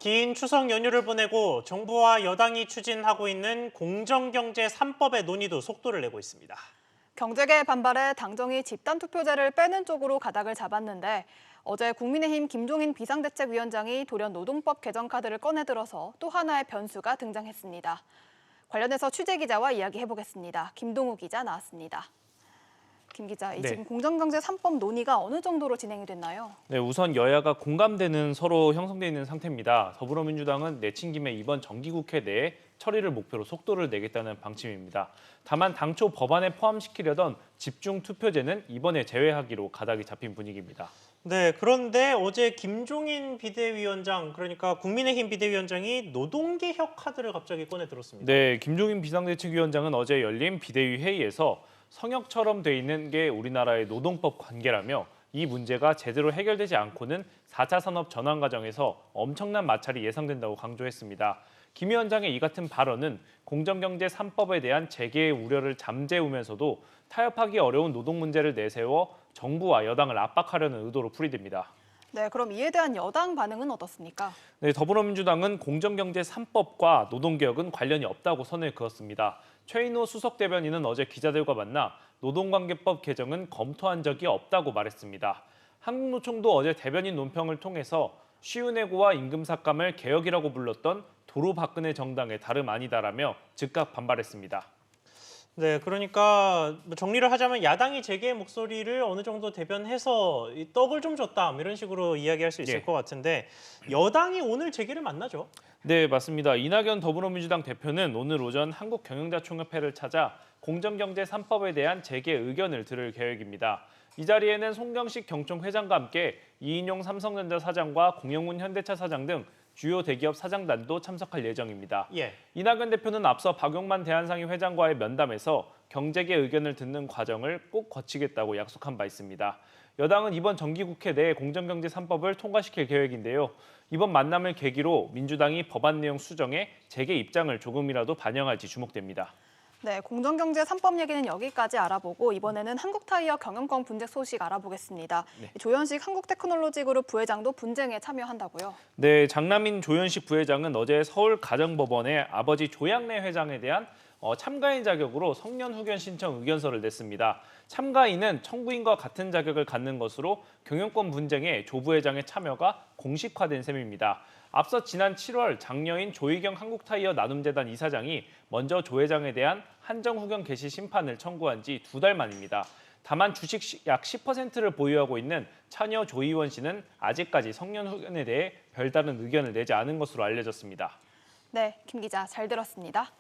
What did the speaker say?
긴 추석 연휴를 보내고 정부와 여당이 추진하고 있는 공정경제 3법의 논의도 속도를 내고 있습니다. 경제계의 반발에 당정이 집단투표제를 빼는 쪽으로 가닥을 잡았는데 어제 국민의힘 김종인 비상대책위원장이 돌연 노동법 개정 카드를 꺼내들어서 또 하나의 변수가 등장했습니다. 관련해서 취재기자와 이야기해보겠습니다. 김동우 기자 나왔습니다. 김 기자, 지금 공정경제 3법 논의가 어느 정도로 진행이 됐나요? 네, 우선 여야가 공감대는 서로 형성돼 있는 상태입니다. 더불어민주당은 내친 김에 이번 정기국회 내에 처리를 목표로 속도를 내겠다는 방침입니다. 다만 당초 법안에 포함시키려던 집중투표제는 이번에 제외하기로 가닥이 잡힌 분위기입니다. 네, 그런데 어제 김종인 비대위원장, 그러니까 국민의힘 비대위원장이 노동개혁 카드를 갑자기 꺼내 들었습니다. 네, 김종인 비상대책위원장은 어제 열린 비대위 회의에서 성역처럼 돼 있는 게 우리나라의 노동법 관계라며 이 문제가 제대로 해결되지 않고는 4차 산업 전환 과정에서 엄청난 마찰이 예상된다고 강조했습니다. 김 위원장의 이 같은 발언은 공정경제 3법에 대한 재개의 우려를 잠재우면서도 타협하기 어려운 노동 문제를 내세워 정부와 여당을 압박하려는 의도로 풀이됩니다. 네, 그럼 이에 대한 여당 반응은 어떻습니까? 네, 더불어민주당은 공정경제 3법과 노동개혁은 관련이 없다고 선을 그었습니다. 최인호 수석 대변인은 어제 기자들과 만나 노동관계법 개정은 검토한 적이 없다고 말했습니다. 한국노총도 어제 대변인 논평을 통해서 쉬운해고와 임금삭감을 개혁이라고 불렀던 도로박근혜 정당의 다름 아니다라며 즉각 반발했습니다. 네, 그러니까 정리를 하자면 야당이 재개의 목소리를 어느 정도 대변해서 이 떡을 좀 줬다 이런 식으로 이야기할 수 있을 것 같은데 여당이 오늘 재개를 만나죠? 네, 맞습니다. 이낙연 더불어민주당 대표는 오늘 오전 한국경영자총협회를 찾아 공정경제 3법에 대한 재개 의견을 들을 계획입니다. 이 자리에는 송경식 경총 회장과 함께 이인용 삼성전자 사장과 공영훈 현대차 사장 등 주요 대기업 사장단도 참석할 예정입니다. 이낙연 대표는 앞서 박용만 대한상의 회장과의 면담에서 경제계 의견을 듣는 과정을 꼭 거치겠다고 약속한 바 있습니다. 여당은 이번 정기국회 내 공정경제 3법을 통과시킬 계획인데요. 이번 만남을 계기로 민주당이 법안 내용 수정에 재개 입장을 조금이라도 반영할지 주목됩니다. 네, 공정경제 3법 얘기는 여기까지 알아보고 이번에는 한국타이어 경영권 분쟁 소식 알아보겠습니다. 조현식 한국테크놀로지그룹 부회장도 분쟁에 참여한다고요? 네, 장남인 조현식 부회장은 어제 서울가정법원에 아버지 조양래 회장에 대한 참가인 자격으로 성년 후견 신청 의견서를 냈습니다. 참가인은 청구인과 같은 자격을 갖는 것으로 경영권 분쟁에 조 부회장의 참여가 공식화된 셈입니다. 앞서 지난 7월 장녀인 조희경 한국타이어 나눔재단 이사장이 먼저 조 회장에 대한 한정 후견 개시 심판을 청구한 지 2달 만입니다. 다만 주식 약 10%를 보유하고 있는 차녀 조희원 씨는 아직까지 성년 후견에 대해 별다른 의견을 내지 않은 것으로 알려졌습니다. 네, 김 기자 잘 들었습니다.